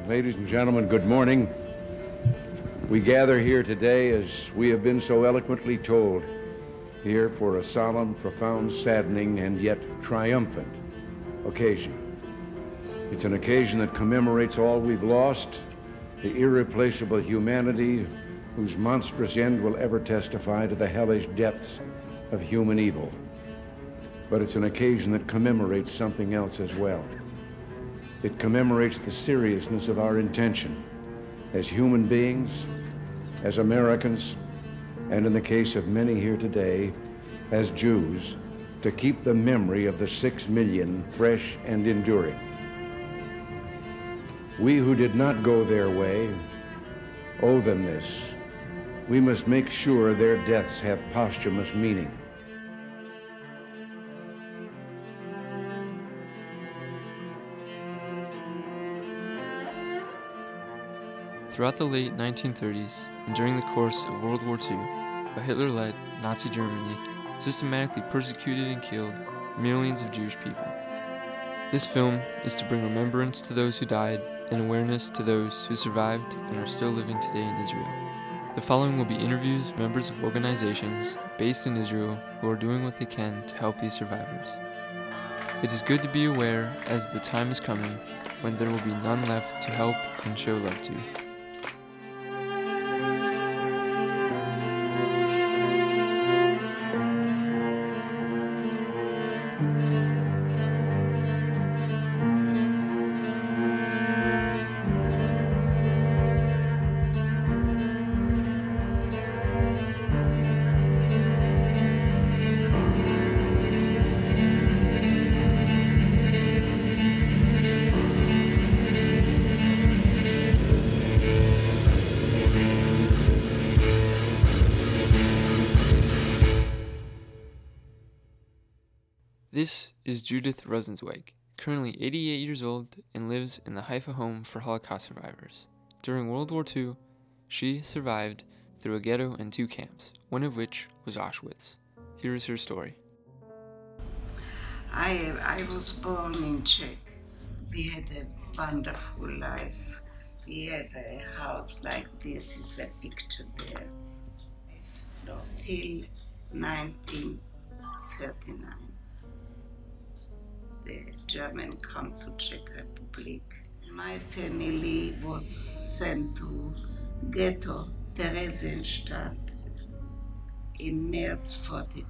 Ladies and gentlemen, good morning. We gather here today, as we have been so eloquently told, here for a solemn, profound, saddening, and yet triumphant occasion. It's an occasion that commemorates all we've lost, the irreplaceable humanity whose monstrous end will ever testify to the hellish depths of human evil. But it's an occasion that commemorates something else as well. It commemorates the seriousness of our intention as human beings, as Americans, and in the case of many here today, as Jews, to keep the memory of the 6 million fresh and enduring. We who did not go their way owe them this. We must make sure their deaths have posthumous meaning. Throughout the late 1930s and during the course of World War II, a Hitler-led Nazi Germany systematically persecuted and killed millions of Jewish people. This film is to bring remembrance to those who died and awareness to those who survived and are still living today in Israel. The following will be interviews with members of organizations based in Israel who are doing what they can to help these survivors. It is good to be aware, as the time is coming when there will be none left to help and show love to. This is Judith Rosenzweig, currently 88 years old and lives in the Haifa Home for Holocaust Survivors. During World War II, she survived through a ghetto and 2 camps, one of which was Auschwitz. Here is her story. I was born in Czech. We had a wonderful life. We have a house like this, is a picture there. Till 1939. The German come to Czech Republic. My family was sent to ghetto Theresienstadt in March 42.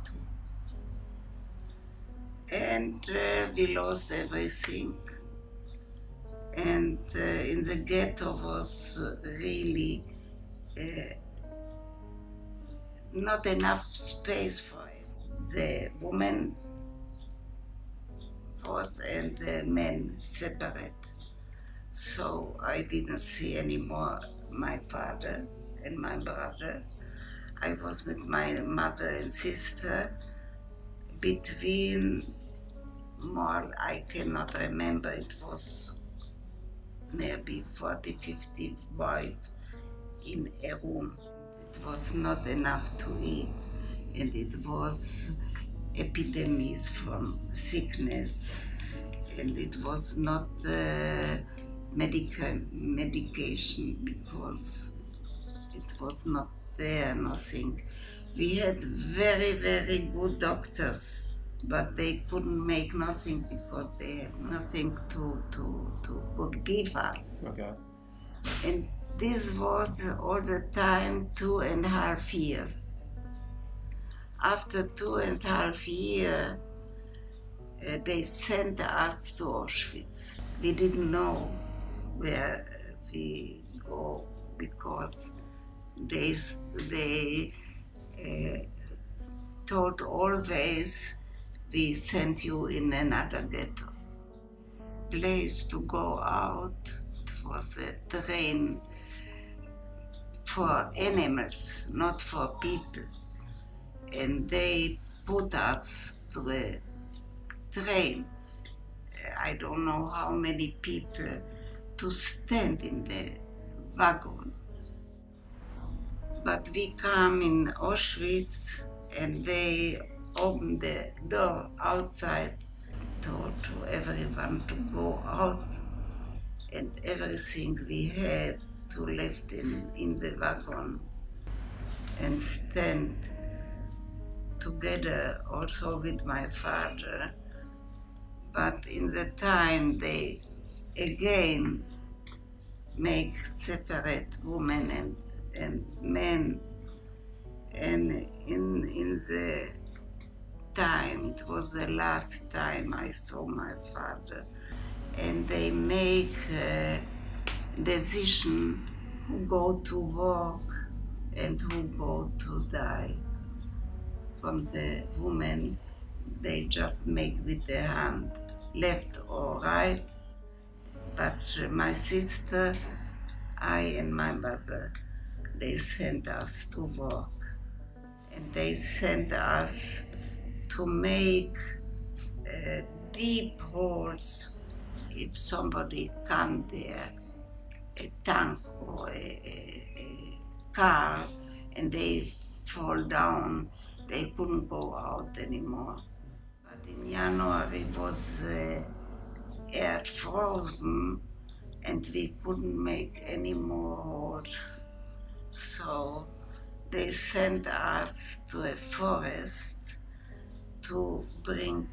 And we lost everything. And in the ghetto was really not enough space for it. The woman was and the men separate. So I didn't see anymore my father and my brother. I was with my mother and sister between more, I cannot remember, it was maybe 40, 50 boys in a room. It was not enough to eat, and it was epidemics from sickness, and it was not medication because it was not there, nothing. We had very, very good doctors, but they couldn't make nothing because they had nothing to could give us. Okay. And this was all the time 2.5 years. After 2.5 years, they sent us to Auschwitz. We didn't know where we go because they told always we sent you in another ghetto. Place to go out, it was a train for animals, not for people. And they put us to a train, I don't know how many people, to stand in the wagon. But we come in Auschwitz and they opened the door outside, told to everyone to go out, and everything we had to left in the wagon and stand together also with my father. But in the time they again make separate women and men, and in the time, it was the last time I saw my father, and they make a decision who go to work and who go to die. From the woman, they just make with their hand, left or right. But my sister, I and my mother, they sent us to work. And they sent us to make deep holes if somebody come there, a tank or a car, and they fall down, they couldn't go out anymore. But in January was air frozen and we couldn't make any more holes. So they sent us to a forest to bring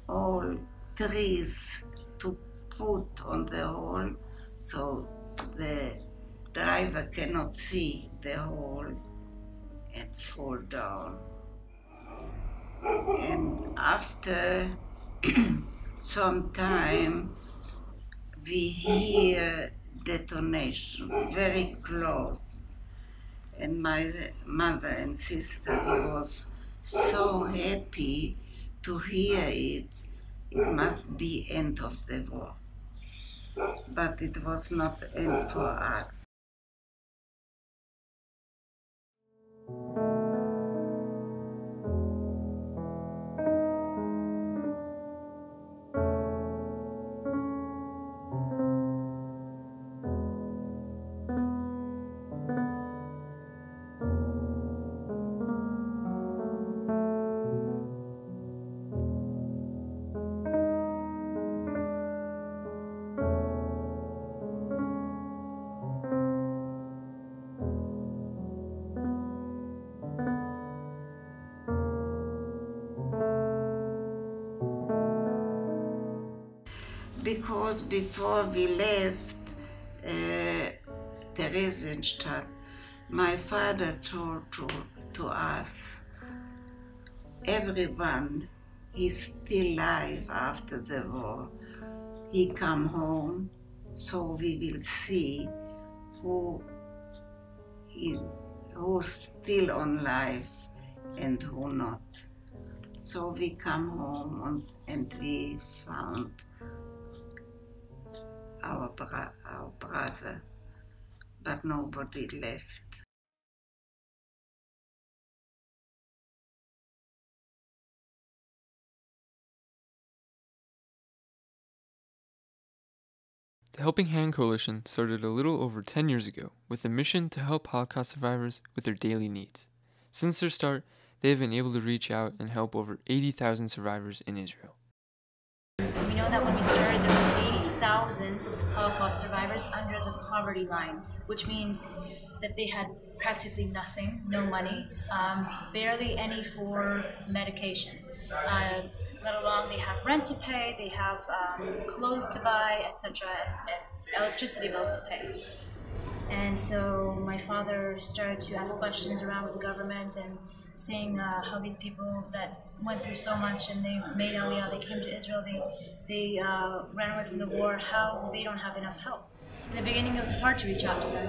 all trees to put on the hole so the driver cannot see the hole and fall down. And after some time, we hear detonation very close. And my mother and sister was so happy to hear it. It must be end of the war. But it was not end for us. Because before we left Theresienstadt, my father told to us, everyone is still alive after the war. He come home, so we will see who's still on life and who not. So we come home and we found our brother, but nobody left. The Helping Hand Coalition started a little over 10 years ago with a mission to help Holocaust survivors with their daily needs. Since their start, they have been able to reach out and help over 80,000 survivors in Israel. We know that when we started, there were 80,000 Holocaust survivors under the poverty line, which means that they had practically nothing, no money, barely any for medication, let alone they have rent to pay, they have clothes to buy, etc., and electricity bills to pay. And so my father started to ask questions around with the government and seeing how these people that went through so much and they made Aliyah, they came to Israel, they ran away from the war, how they don't have enough help. In the beginning, it was hard to reach out to them.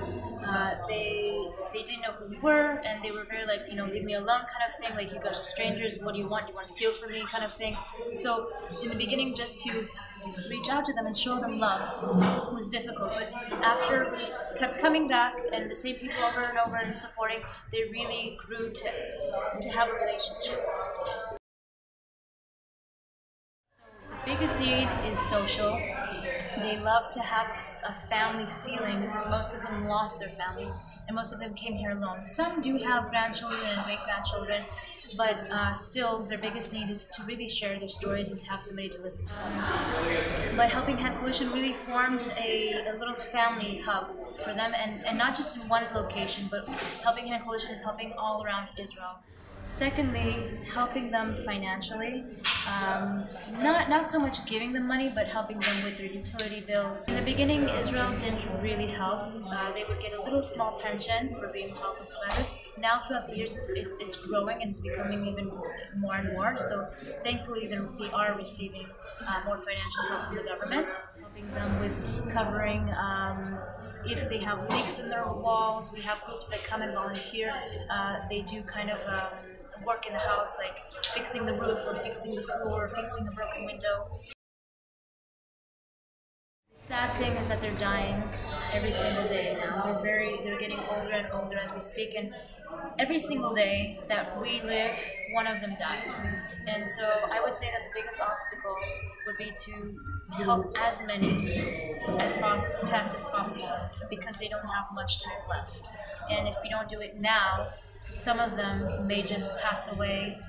They didn't know who we were, and they were very like, leave me alone kind of thing, like, you guys are strangers, what do you want? Do you want to steal from me kind of thing? So in the beginning, just to reach out to them and show them love was difficult, but after we kept coming back and the same people over and over and supporting, they really grew to have a relationship. The biggest need is social. They love to have a family feeling because most of them lost their family and most of them came here alone. Some do have grandchildren and great-grandchildren, but still their biggest need is to really share their stories and to have somebody to listen to them. But Helping Hand Coalition really formed a little family hub for them, and not just in one location, but Helping Hand Coalition is helping all around Israel. Secondly, helping them financially, not so much giving them money, but helping them with their utility bills. In the beginning, Israel didn't really help. They would get a little small pension for being Holocaust survivors. Now, throughout the years, it's growing and it's becoming even more and more. So, thankfully, they are receiving more financial help from the government, helping them with covering. If they have leaks in their walls, we have groups that come and volunteer. They do kind of work in the house, like fixing the roof or fixing the floor or fixing a broken window. The sad thing is that they're dying every single day now. They're getting older and older as we speak, and every single day that we live, one of them dies. And so I would say that the biggest obstacle would be to help as many as fast as possible, because they don't have much time left. And if we don't do it now, some of them may just pass away,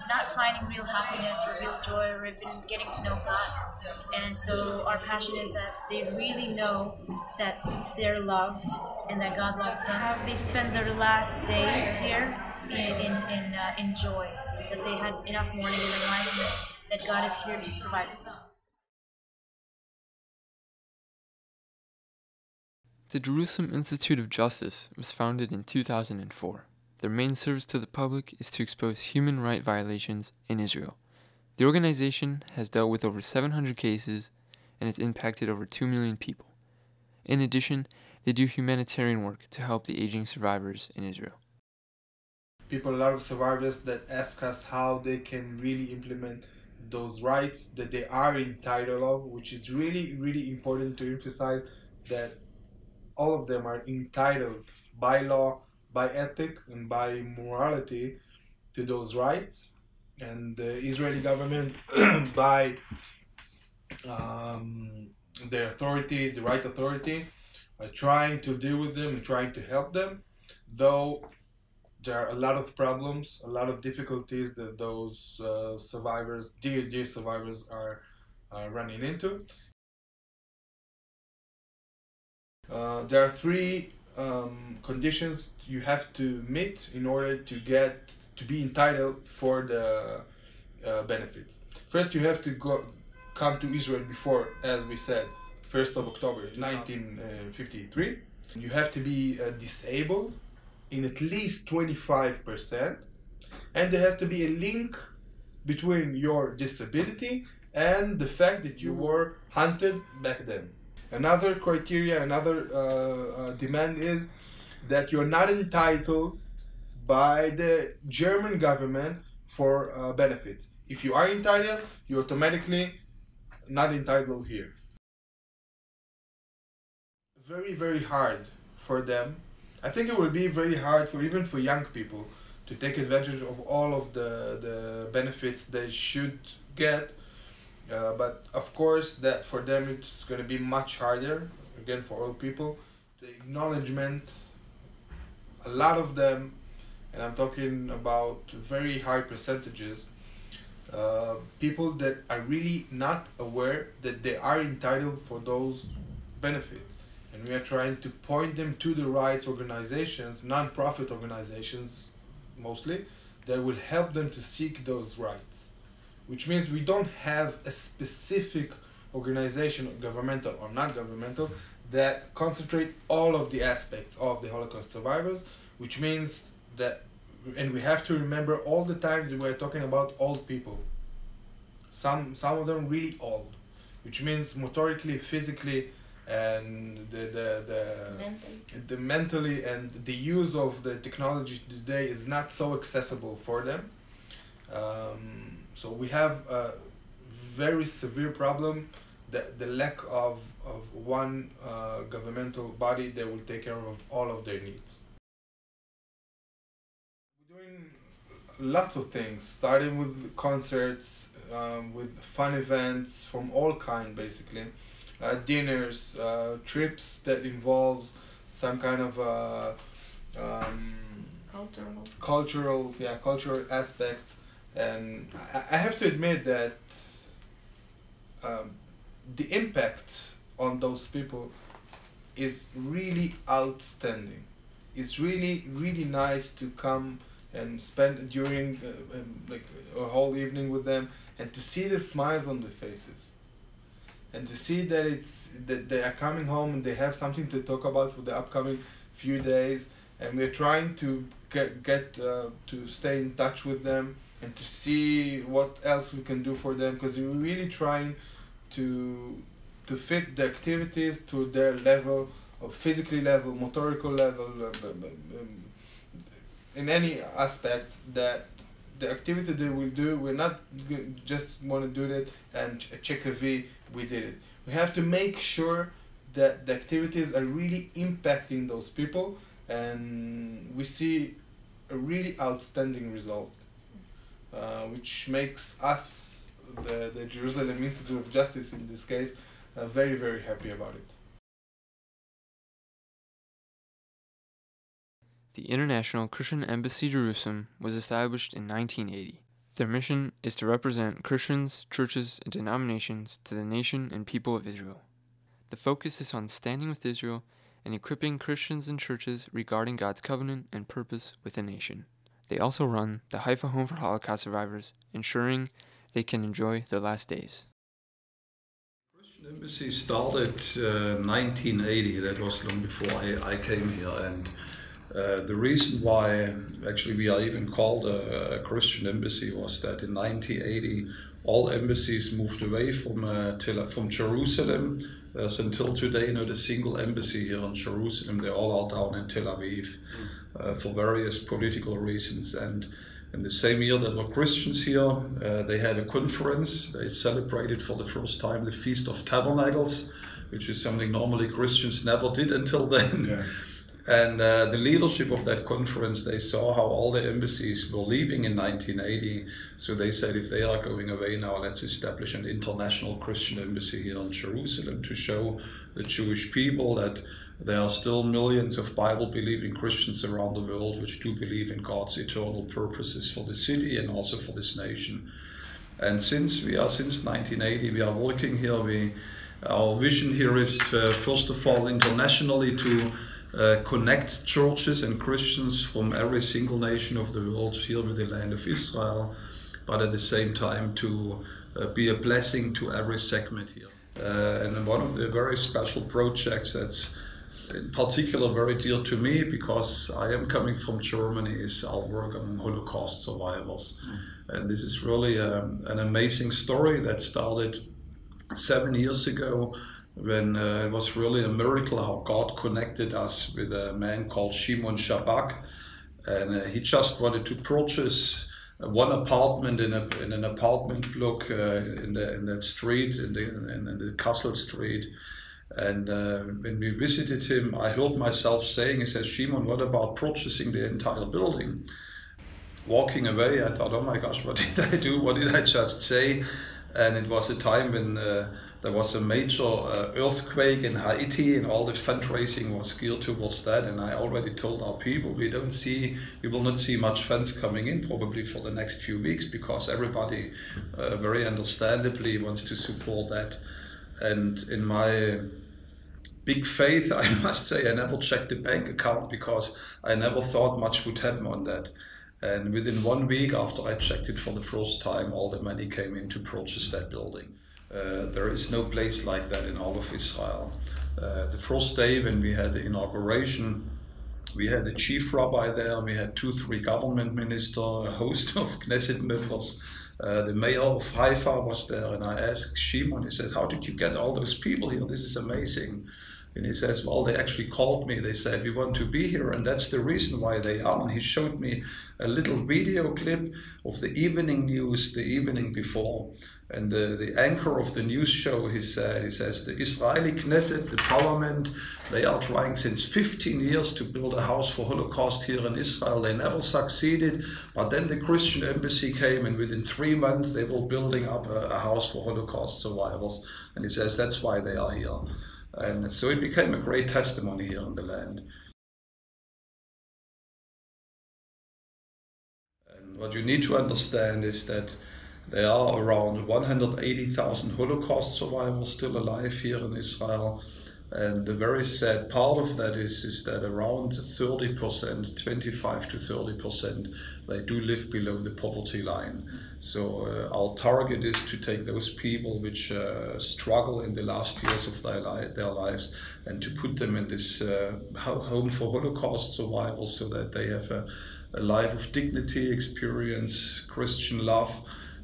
not finding real happiness or real joy or even getting to know God. And so our passion is that they really know that they're loved and that God loves them. They spend their last days here in joy, that they had enough mourning in their life, and that God is here to provide for them. The Jerusalem Institute of Justice was founded in 2004. Their main service to the public is to expose human rights violations in Israel. The organization has dealt with over 700 cases and has impacted over 2 million people. In addition, they do humanitarian work to help the aging survivors in Israel. A lot of survivors that ask us how they can really implement those rights that they are entitled of, which is really, really important to emphasize that all of them are entitled by law, by ethic, and by morality to those rights. And the Israeli government, by the authority, the right authority, are trying to deal with them and trying to help them, though there are a lot of problems, a lot of difficulties that those survivors, dear survivors, are running into. There are three conditions you have to meet in order to be entitled for the benefits. First, you have to come to Israel before, as we said, 1st of October 1953. You have to be disabled in at least 25%, and there has to be a link between your disability and the fact that you were hunted back then. Another criteria, another demand is that you're not entitled by the German government for benefits. If you are entitled, you're automatically not entitled here. Very, very hard for them. I think it will be very hard even for young people to take advantage of all of the benefits they should get. But of course, that for them it's going to be much harder, again for all people. The acknowledgement, a lot of them, and I'm talking about very high percentages, people that are really not aware that they are entitled for those benefits. And we are trying to point them to the rights organizations, non-profit organizations mostly, that will help them to seek those rights. Which means we don't have a specific organization, governmental or not governmental, that concentrate all of the aspects of the Holocaust survivors, which means that, and we have to remember all the time that we're talking about old people. Some of them really old, which means motorically, physically, and the mentally, and the use of the technology today is not so accessible for them. So we have a very severe problem, the lack of one governmental body that will take care of all of their needs. We're doing lots of things, starting with concerts, with fun events from all kinds, basically. Dinners, trips that involves some kind of cultural aspects. And I have to admit that the impact on those people is really outstanding. It's really, really nice to come and spend during like a whole evening with them, and to see the smiles on their faces, and to see that they are coming home and they have something to talk about for the upcoming few days, and we're trying to get to stay in touch with them and to see what else we can do for them, because we're really trying to fit the activities to their level of physically level, motorical level, in any aspect, that the activity they will do, we're not just want to do that and check a V, we did it. We have to make sure that the activities are really impacting those people, and we see a really outstanding result, which makes us, the Jerusalem Institute of Justice in this case, very, very happy about it. The International Christian Embassy Jerusalem was established in 1980. Their mission is to represent Christians, churches, and denominations to the nation and people of Israel. The focus is on standing with Israel and equipping Christians and churches regarding God's covenant and purpose with the nation. They also run the Haifa Home for Holocaust Survivors, ensuring they can enjoy their last days. Christian Embassy started 1980. That was long before I came here, and the reason why actually we are even called a Christian embassy was that in 1980 all embassies moved away from Jerusalem. There's until today not a single embassy here in Jerusalem. They all are down in Tel Aviv for various political reasons. And in the same year that were Christians here, they had a conference. They celebrated for the first time the Feast of Tabernacles, which is something normally Christians never did until then. Yeah. And the leadership of that conference, they saw how all the embassies were leaving in 1980. So they said, if they are going away now, let's establish an international Christian embassy here in Jerusalem to show the Jewish people that there are still millions of Bible-believing Christians around the world which do believe in God's eternal purposes for the city and also for this nation. And since 1980, we are working here. Our vision here is first of all internationally to connect churches and Christians from every single nation of the world here with the land of Israel, but at the same time to be a blessing to every segment here. And one of the very special projects that's in particular very dear to me, because I am coming from Germany, is our work on Holocaust survivors. And this is really an amazing story that started 7 years ago, when it was really a miracle how God connected us with a man called Shimon Shabak, and he just wanted to purchase one apartment in an apartment block in that street, in the Kassel Street. And when we visited him, I heard myself saying, he says, Shimon, what about purchasing the entire building? Walking away, I thought, oh my gosh, what did I do? What did I just say? And it was a time when there was a major earthquake in Haiti, and all the fundraising was geared towards that. And I already told our people, we will not see much funds coming in probably for the next few weeks, because everybody very understandably wants to support that. And in my big faith, I must say, I never checked the bank account because I never thought much would happen on that. And within 1 week after I checked it for the first time, all the money came in to purchase that building. There is no place like that in all of Israel. The first day when we had the inauguration, we had the chief rabbi there, we had 2-3 government ministers, a host of Knesset members. The mayor of Haifa was there, and I asked Shimon, he said, how did you get all those people here? This is amazing. And he says, well, they actually called me. They said, we want to be here, and that's the reason why they are. And he showed me a little video clip of the evening news the evening before. And the anchor of the news show, he says, the Israeli Knesset, the parliament, they are trying since 15 years to build a house for Holocaust here in Israel. They never succeeded, but then the Christian embassy came, and within 3 months they were building up a house for Holocaust survivors. And he says, that's why they are here. And so it became a great testimony here in the land. What you need to understand is that there are around 180,000 Holocaust survivors still alive here in Israel. And the very sad part of that is that around 30%, 25 to 30%, they do live below the poverty line. So our target is to take those people which struggle in the last years of their lives and to put them in this home for Holocaust survivors so that they have a life of dignity, experience Christian love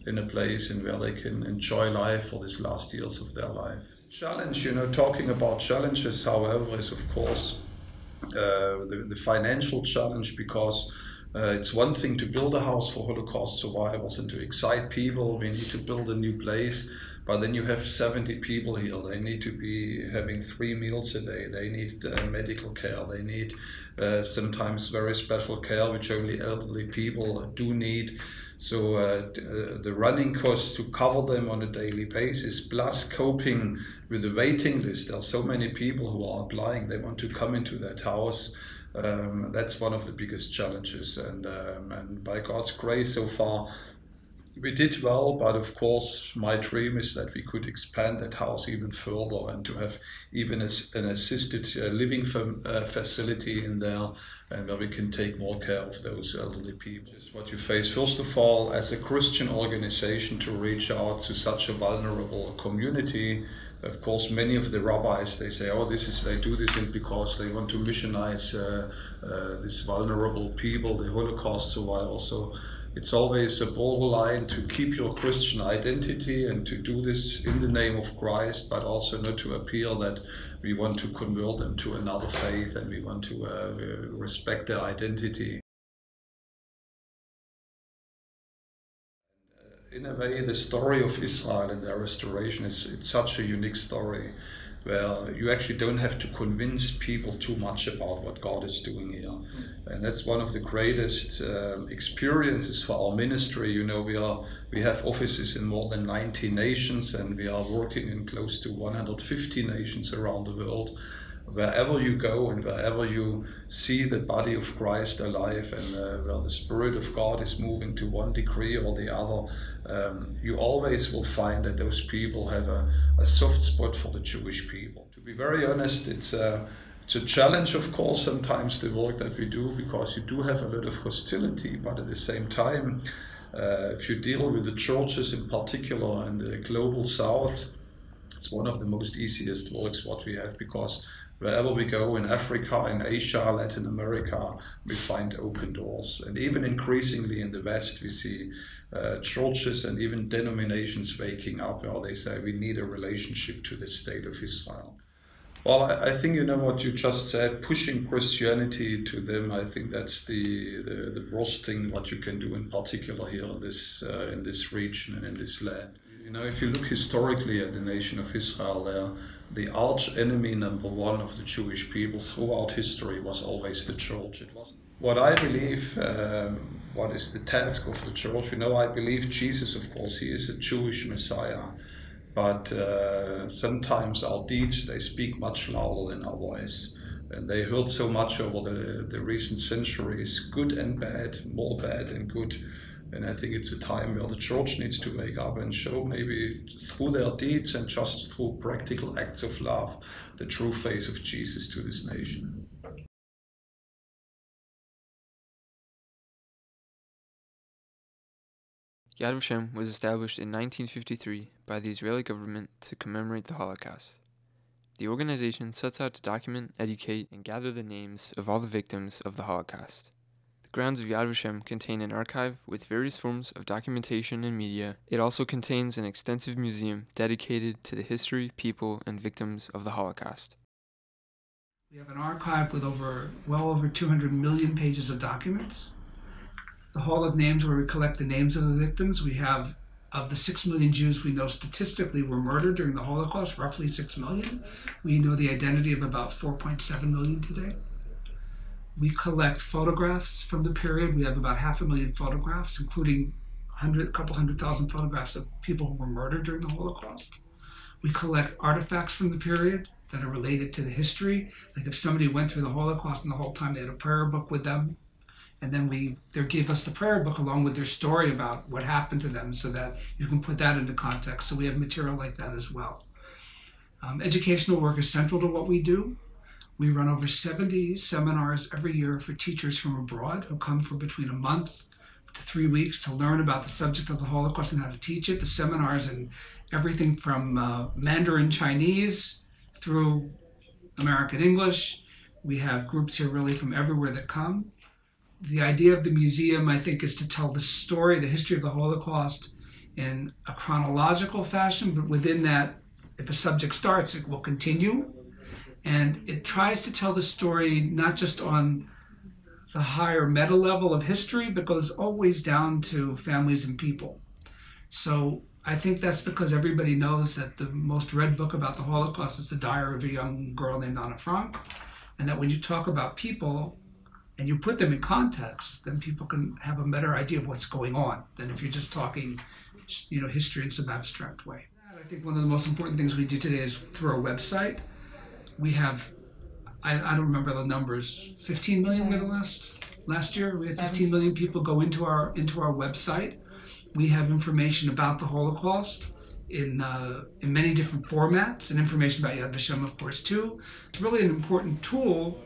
in a place in where they can enjoy life for these last years of their life. Challenge, talking about challenges, however, is of course the financial challenge, because it's one thing to build a house for Holocaust survivors and to excite people. We need to build a new place, but then you have 70 people here. They need to be having 3 meals a day. They need medical care. They need sometimes very special care, which only elderly people do need. So the running costs to cover them on a daily basis, plus coping with the waiting list. There are so many people who are applying. They want to come into that house. That's one of the biggest challenges. And by God's grace, so far, we did well, but of course my dream is that we could expand that house even further and to have even an assisted living facility in there, and where we can take more care of those elderly people. Just what you face, first of all, as a Christian organization, to reach out to such a vulnerable community. Of course, many of the rabbis, they say, they do this because they want to missionize these vulnerable people, the Holocaust survivors. So it's always a borderline to keep your Christian identity and to do this in the name of Christ, but also not to appear that we want to convert them to another faith and we want to respect their identity. In a way, the story of Israel and their restoration it's such a unique story, where you actually don't have to convince people too much about what God is doing here. And that's one of the greatest experiences for our ministry. We have offices in more than 90 nations, and we are working in close to 150 nations around the world. Wherever you go and wherever you see the body of Christ alive and where the Spirit of God is moving to one degree or the other, you always will find that those people have a soft spot for the Jewish people. To be very honest, it's a challenge, of course, sometimes the work that we do, because you do have a lot of hostility, but at the same time, if you deal with the churches in particular in the global south, it's one of the most easiest works what we have, because wherever we go in Africa, in Asia, Latin America, we find open doors. And even increasingly in the West, we see churches and even denominations waking up, where they say we need a relationship to the state of Israel. Well, I think what you just said, pushing Christianity to them, I think that's the worst thing what you can do, in particular here in this region and in this land. If you look historically at the nation of Israel, the arch enemy number one of the Jewish people throughout history was always the church. It wasn't. What I believe, what is the task of the church? I believe Jesus, of course, he is a Jewish Messiah, but sometimes our deeds, they speak much louder than our voice. And they heard so much over the recent centuries, good and bad, more bad than good. And I think it's a time where the church needs to wake up and show, maybe through their deeds and just through practical acts of love, the true face of Jesus to this nation. Yad Vashem was established in 1953 by the Israeli government to commemorate the Holocaust. The organization sets out to document, educate, and gather the names of all the victims of the Holocaust. The grounds of Yad Vashem contain an archive with various forms of documentation and media. It also contains an extensive museum dedicated to the history, people, and victims of the Holocaust. We have an archive with well over 200 million pages of documents. The Hall of Names, where we collect the names of the victims. We have, of the 6 million Jews we know statistically were murdered during the Holocaust, roughly 6 million. We know the identity of about 4.7 million today. We collect photographs from the period. We have about 500,000 photographs, including a couple 100,000 photographs of people who were murdered during the Holocaust. We collect artifacts from the period that are related to the history. Like if somebody went through the Holocaust and the whole time they had a prayer book with them, And then they gave us the prayer book along with their story about what happened to them so that you can put that into context. So we have material like that as well. Educational work is central to what we do. We run over 70 seminars every year for teachers from abroad who come for between a month to 3 weeks to learn about the subject of the Holocaust and how to teach it. The seminars in everything from Mandarin Chinese through American English. We have groups here really from everywhere that come. The idea of the museum, I think, is to tell the story, the history of the Holocaust in a chronological fashion, but within that, if a subject starts, it will continue. And it tries to tell the story not just on the higher meta level of history, but goes always down to families and people. So I think that's because everybody knows that the most read book about the Holocaust is The Diary of a Young Girl Named Anna Frank, and that when you talk about people and you put them in context, then people can have a better idea of what's going on than if you're just talking, history in some abstract way. I think one of the most important things we do today is through our website. We have, I don't remember the numbers, 15 million last year. We had 15 million people go into our website. We have information about the Holocaust in many different formats, and information about Yad Vashem, of course, too. It's really an important tool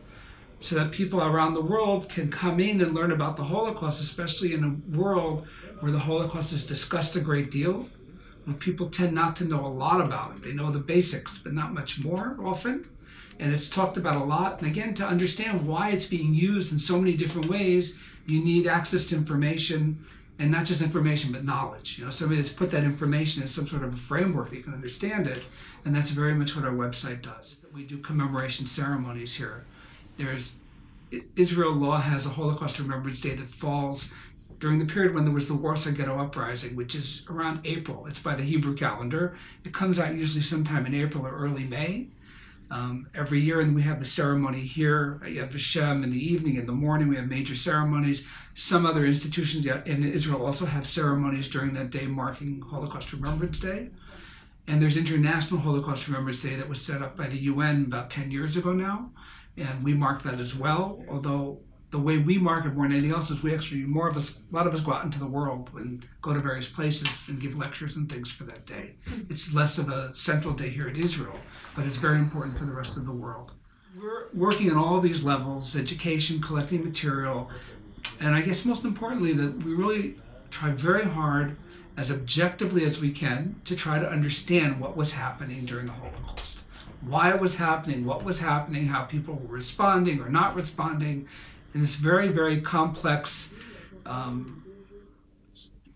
so that people around the world can come in and learn about the Holocaust, especially in a world where the Holocaust is discussed a great deal. When people tend not to know a lot about it. They know the basics, but not much more often. And it's talked about a lot. And again, to understand why it's being used in so many different ways, you need access to information, and not just information, but knowledge. Somebody that's put that information in some sort of a framework that you can understand it. And that's very much what our website does. We do commemoration ceremonies here. Israel law has a Holocaust Remembrance Day that falls during the period when there was the Warsaw Ghetto Uprising, which is around April. It's by the Hebrew calendar. It comes out usually sometime in April or early May every year, and we have the ceremony here at Yad Vashem in the evening. In the morning, we have major ceremonies. Some other institutions in Israel also have ceremonies during that day marking Holocaust Remembrance Day. And there's International Holocaust Remembrance Day that was set up by the UN about 10 years ago now, and we mark that as well, although the way we mark it more than anything else is we actually, a lot of us go out into the world and go to various places and give lectures and things for that day. It's less of a central day here in Israel, but it's very important for the rest of the world. We're working on all these levels, education, collecting material, and I guess most importantly that we really try very hard, as objectively as we can, to try to understand what was happening during the Holocaust. Why it was happening, what was happening, how people were responding or not responding, in this very, very complex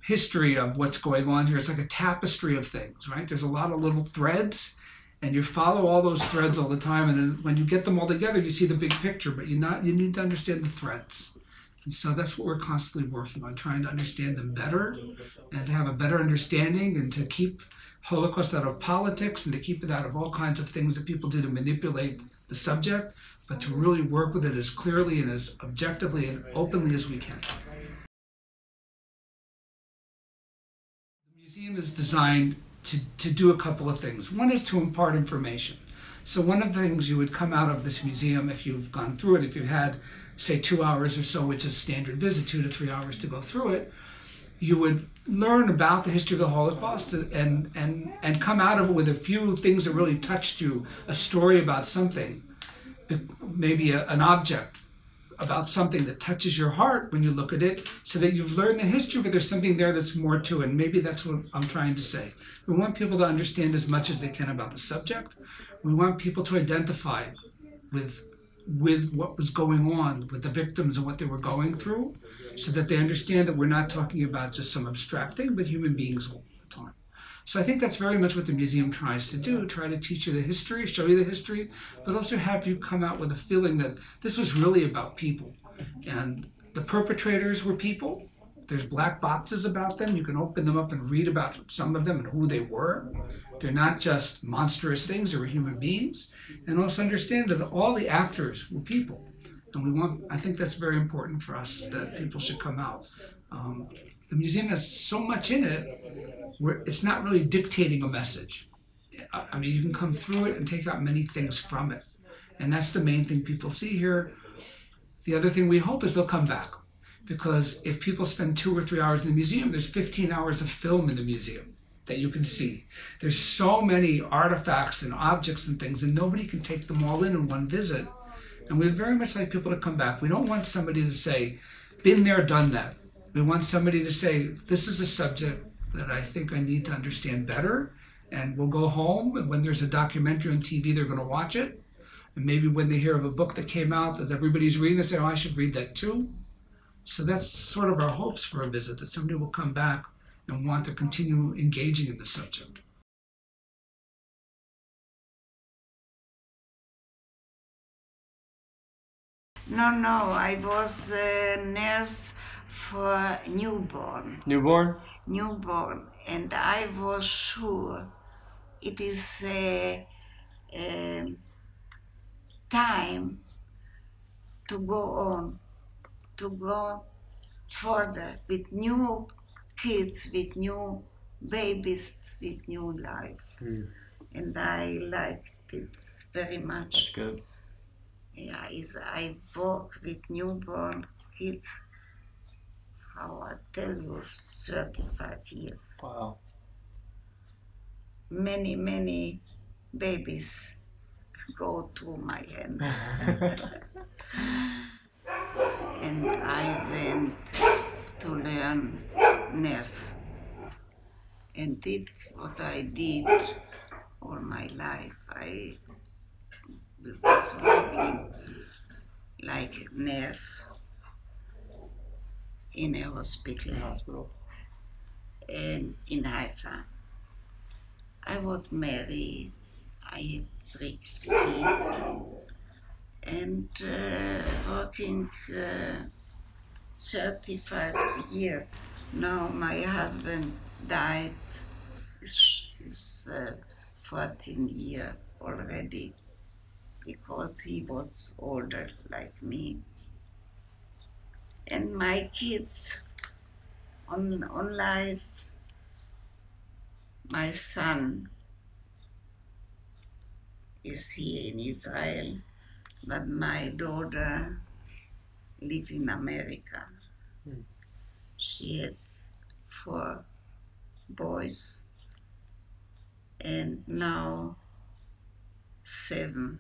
history of what's going on here. It's like a tapestry of things, right? There's a lot of little threads, and you follow all those threads all the time, and then when you get them all together, you see the big picture, but you need to understand the threads. And so that's what we're constantly working on, trying to understand them better, and to have a better understanding, and to keep Holocaust out of politics, and to keep it out of all kinds of things that people do to manipulate the subject, but to really work with it as clearly and as objectively and openly as we can. The museum is designed to do a couple of things. One is to impart information. So one of the things you would come out of this museum, if you've gone through it, if you've had, say, 2 hours or so, which is standard visit, 2 to 3 hours to go through it, you would learn about the history of the Holocaust and come out of it with a few things that really touched you, a story about something, maybe an object about something that touches your heart when you look at it, so that you've learned the history, but there's something there that's more to it. And maybe that's what I'm trying to say. We want people to understand as much as they can about the subject. We want people to identify with what was going on with the victims and what they were going through, so that they understand that we're not talking about just some abstract thing, but human beings all the time. So I think that's very much what the museum tries to do, try to teach you the history, show you the history, but also have you come out with a feeling that this was really about people. And the perpetrators were people. There's black boxes about them. You can open them up and read about some of them and who they were. They're not just monstrous things, they were human beings. And also understand that all the actors were people. And I think that's very important for us, that people should come out. The museum has so much in it where it's not really dictating a message. I mean, you can come through it and take out many things from it. And that's the main thing people see here. The other thing we hope is they'll come back. because if people spend 2 or 3 hours in the museum, there's 15 hours of film in the museum that you can see. There's so many artifacts and objects and things, and nobody can take them all in one visit. And we very much like people to come back. We don't want somebody to say, been there, done that. We want somebody to say, this is a subject that I think I need to understand better, and we'll go home, and when there's a documentary on TV, they're going to watch it. And maybe when they hear of a book that came out that everybody's reading, they say, oh, I should read that too. So that's sort of our hopes for a visit, that somebody will come back and want to continue engaging in the subject. No, I was a nurse for newborn. Newborn? Newborn, and I was sure it is a time to go on, to go further with new kids, with new babies, with new life. And I liked it very much. That's good. Yeah, I work with newborn kids, how I tell you, 35 years. Wow. Many babies go through my hand. And I went to learn nurse and did what I did all my life. I was working like nurse in a hospital. And in Haifa. I was married. I have 3 kids and working 35 years. Now my husband died. He's 14 years already because he was older like me. And my kids on life, my son is here in Israel, but my daughter lives in America. She had 4 boys and now 7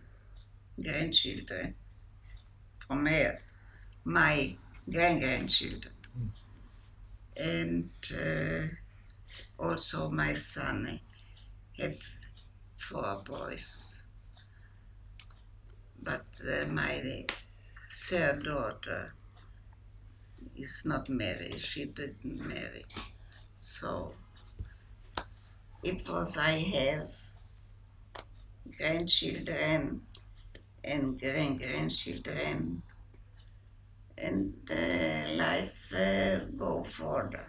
grandchildren from her, my grandchildren. And also my son have 4 boys. But my 3rd daughter is not married, she didn't marry. So it was, I have grandchildren and grandchildren, and life go further.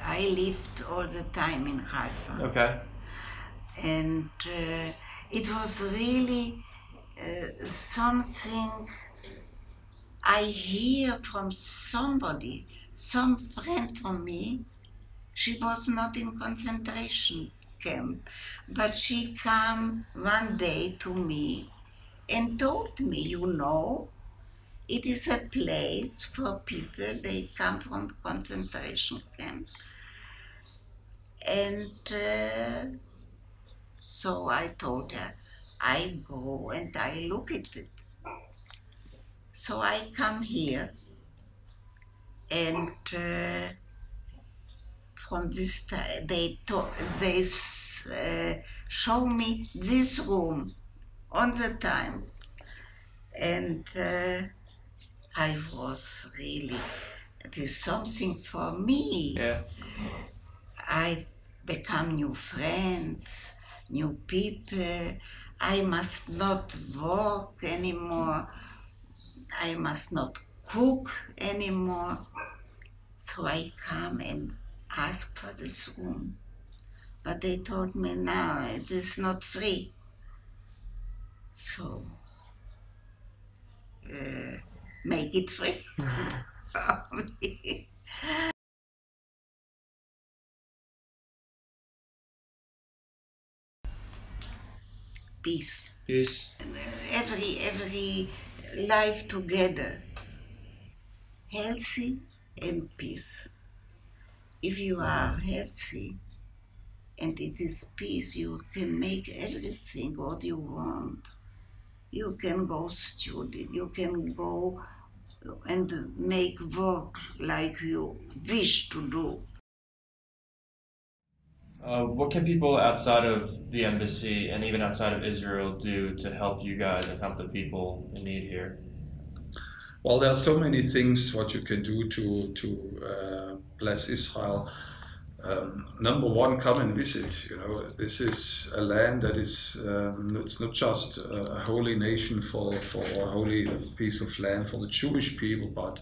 I lived all the time in Haifa. Okay. And it was really something I hear from somebody, some friend from me. She was not in concentration camp, but she came one day to me and told me, you know, it is a place for people, they come from concentration camp. And so I told her, I go and I look at it. So I come here and from this time they show me this room on the time. And I was really, it is something for me. Yeah. I become new friends, new people. I must not work anymore. I must not cook anymore. So I come and ask for this room. But they told me, no, it is not free. So, make it free for me. peace. Peace. Every life together, healthy and peace. If you are healthy and it is peace, you can make everything what you want. You can go student, you can go and make work like you wish to do. What can people outside of the embassy and even outside of Israel do to help you guys and help the people in need here? Well, there are so many things what you can do to bless Israel. Number one, come and visit. You know, this is a land that is, it's not just a holy nation for a holy piece of land for the Jewish people, but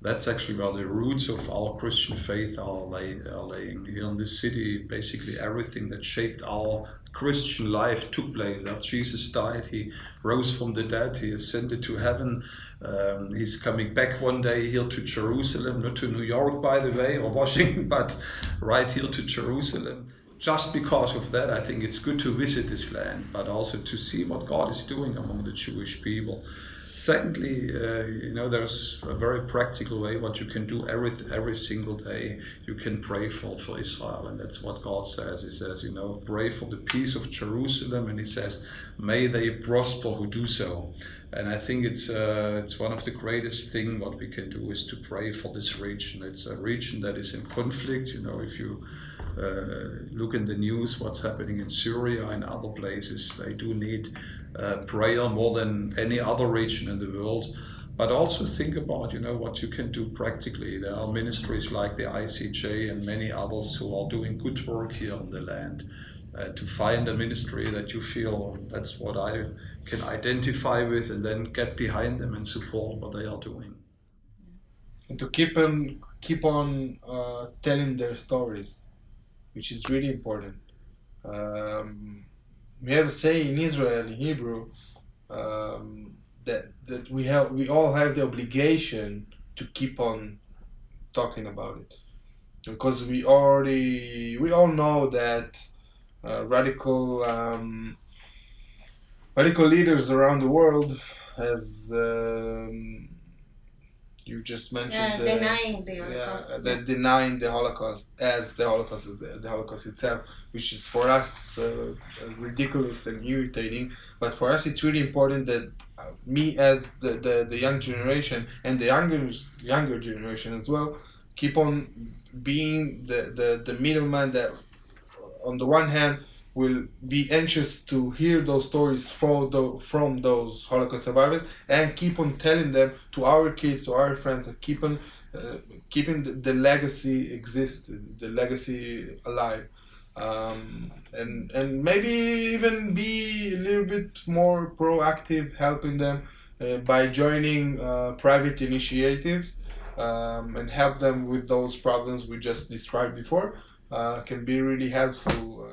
that's actually where the roots of our Christian faith are laying. Here in this city, basically everything that shaped our Christian life took place. After Jesus died, he rose from the dead, he ascended to heaven. He's coming back one day here to Jerusalem, not to New York, by the way, or Washington, but right here to Jerusalem. Just because of that, I think it's good to visit this land, but also to see what God is doing among the Jewish people. Secondly, you know, there's a very practical way what you can do every single day. You can pray for Israel, and that's what God says. He says, you know, pray for the peace of Jerusalem, and he says, may they prosper who do so. And I think it's one of the greatest things what we can do is to pray for this region. It's a region that is in conflict. You know, if you look in the news, what's happening in Syria and other places, they do need prayer more than any other region in the world. But also think about, you know, what you can do practically. There are ministries like the ICJ and many others who are doing good work here on the land. To find a ministry that you feel that's what I can identify with, and then get behind them and support what they are doing. And to keep on telling their stories, which is really important. We have a saying in Israel, in Hebrew, that we all have the obligation to keep on talking about it, because we all know that radical leaders around the world, as you just mentioned, denying the Holocaust. Denying the Holocaust as the Holocaust is the Holocaust itself, which is for us ridiculous and irritating. But for us, it's really important that me, as the young generation, and the younger generation as well, keep on being the middleman that, on the one hand, will be anxious to hear those stories from those Holocaust survivors, and keep on telling them to our kids, to our friends, and keep on keeping the legacy existing, the legacy alive, and maybe even be a little bit more proactive, helping them by joining private initiatives, and help them with those problems we just described before. Can be really helpful.